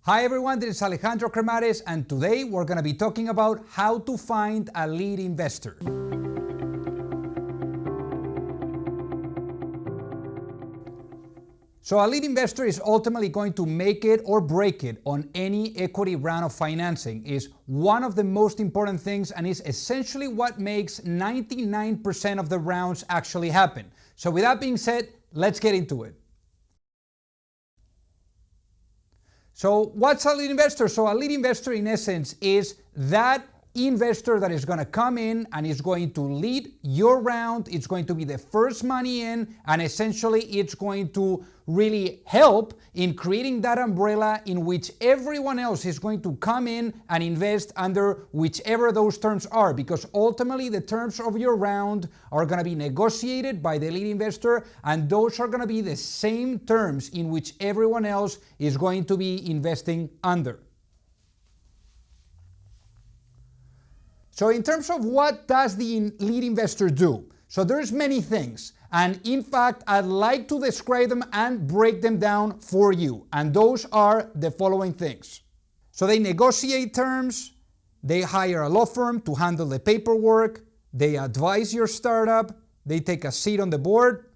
Hi everyone, this is Alejandro Cremades, and today we're going to be talking about how to find a lead investor. So a lead investor is ultimately going to make it or break it on any equity round of financing. Is one of the most important things and is essentially what makes 99% of the rounds actually happen. So with that being said, let's get into it. So what's a lead investor? So a lead investor in essence is that investor that is going to come in and is going to lead your round. It's going to be the first money in, and essentially it's going to really help in creating that umbrella in which everyone else is going to come in and invest under whichever those terms are, because ultimately the terms of your round are going to be negotiated by the lead investor, and those are going to be the same terms in which everyone else is going to be investing under. So in terms of what does the lead investor do? So there's many things. And in fact, I'd like to describe them and break them down for you. And those are the following things. So they negotiate terms, they hire a law firm to handle the paperwork, they advise your startup, they take a seat on the board,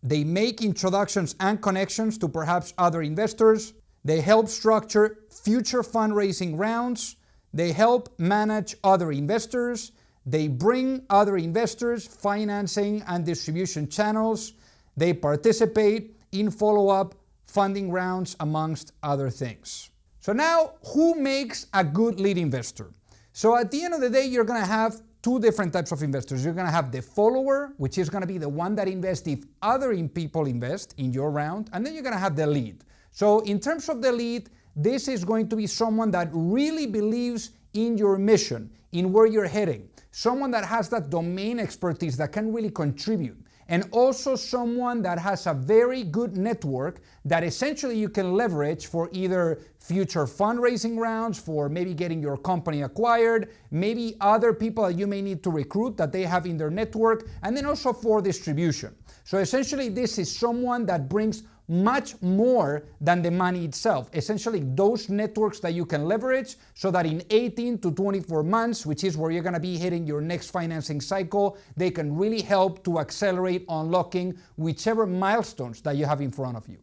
they make introductions and connections to perhaps other investors, they help structure future fundraising rounds, they help manage other investors, they bring other investors, financing and distribution channels, they participate in follow-up funding rounds, amongst other things. So now, who makes a good lead investor? So at the end of the day, you're going to have two different types of investors. You're going to have the follower, which is going to be the one that invests if other people invest in your round, and then you're going to have the lead. So in terms of the lead, this is going to be someone that really believes in your mission, in where you're heading, someone that has that domain expertise that can really contribute, and also someone that has a very good network that essentially you can leverage for either future fundraising rounds, for maybe getting your company acquired, maybe other people that you may need to recruit that they have in their network, and then also for distribution. So essentially this is someone that brings much more than the money itself. Essentially, those networks that you can leverage so that in 18 to 24 months, which is where you're going to be hitting your next financing cycle, they can really help to accelerate unlocking whichever milestones that you have in front of you.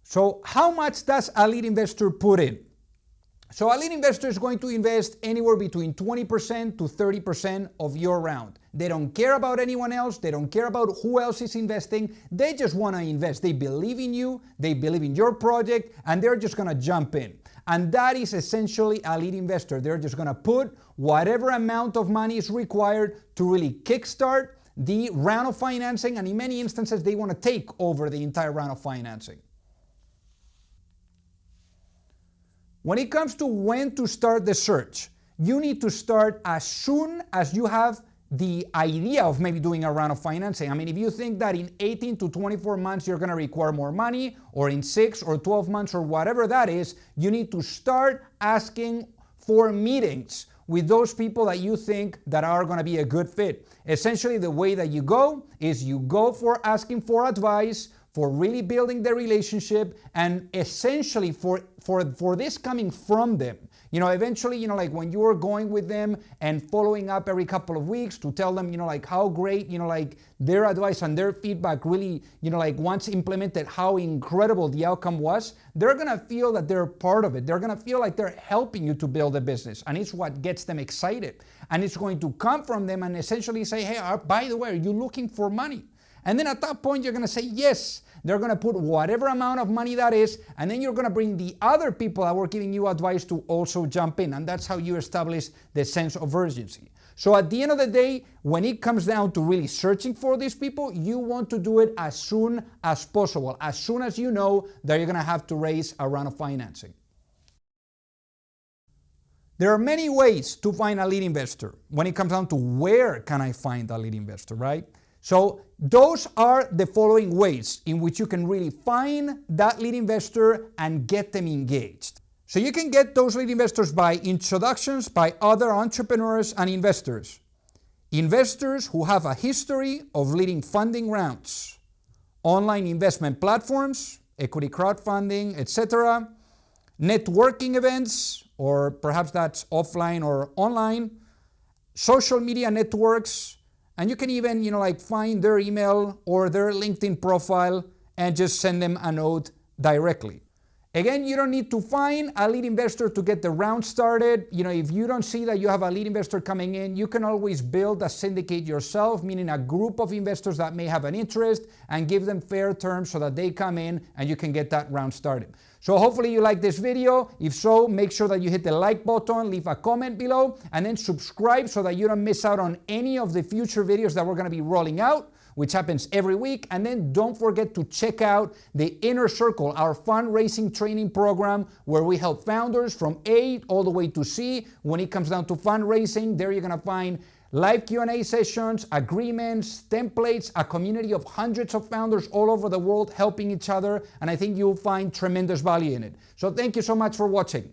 So how much does a lead investor put in? So a lead investor is going to invest anywhere between 20% to 30% of your round. They don't care about anyone else. They don't care about who else is investing. They just want to invest. They believe in you. They believe in your project, and they're just going to jump in. And that is essentially a lead investor. They're just going to put whatever amount of money is required to really kickstart the round of financing. And in many instances, they want to take over the entire round of financing. When it comes to when to start the search, you need to start as soon as you have the idea of maybe doing a round of financing. I mean, if you think that in 18 to 24 months you're going to require more money, or in 6 or 12 months or whatever that is, you need to start asking for meetings with those people that you think that are going to be a good fit. Essentially, the way that you go is you go for asking for advice, for really building the relationship, and essentially for this coming from them. You know, eventually, like when you're going with them and following up every couple of weeks to tell them, like how great, like their advice and their feedback really, like once implemented, how incredible the outcome was, they're gonna feel that they're part of it. They're gonna feel like they're helping you to build a business, and it's what gets them excited. And it's going to come from them and essentially say, hey, by the way, are you looking for money? And then at that point, you're going to say yes. They're going to put whatever amount of money that is, and then you're going to bring the other people that were giving you advice to also jump in. And that's how you establish the sense of urgency. So at the end of the day, when it comes down to really searching for these people, you want to do it as soon as possible, as soon as you know that you're going to have to raise a round of financing. There are many ways to find a lead investor when it comes down to where can I find a lead investor, right? So those are the following ways in which you can really find that lead investor and get them engaged. So you can get those lead investors by introductions by other entrepreneurs and investors. Investors who have a history of leading funding rounds, online investment platforms, equity crowdfunding, etc. Networking events, or perhaps that's offline or online, social media networks, and you can even, like find their email or their LinkedIn profile and just send them a note directly. Again, you don't need to find a lead investor to get the round started. If you don't see that you have a lead investor coming in, you can always build a syndicate yourself, meaning a group of investors that may have an interest, and give them fair terms so that they come in and you can get that round started. So hopefully you like this video. If so, make sure that you hit the like button, leave a comment below, and then subscribe so that you don't miss out on any of the future videos that we're going to be rolling out, which happens every week. And then don't forget to check out the Inner Circle, our fundraising training program, where we help founders from A all the way to C when it comes down to fundraising. There you're gonna find live Q&A sessions, agreements, templates, a community of hundreds of founders all over the world helping each other, and I think you'll find tremendous value in it. So thank you so much for watching.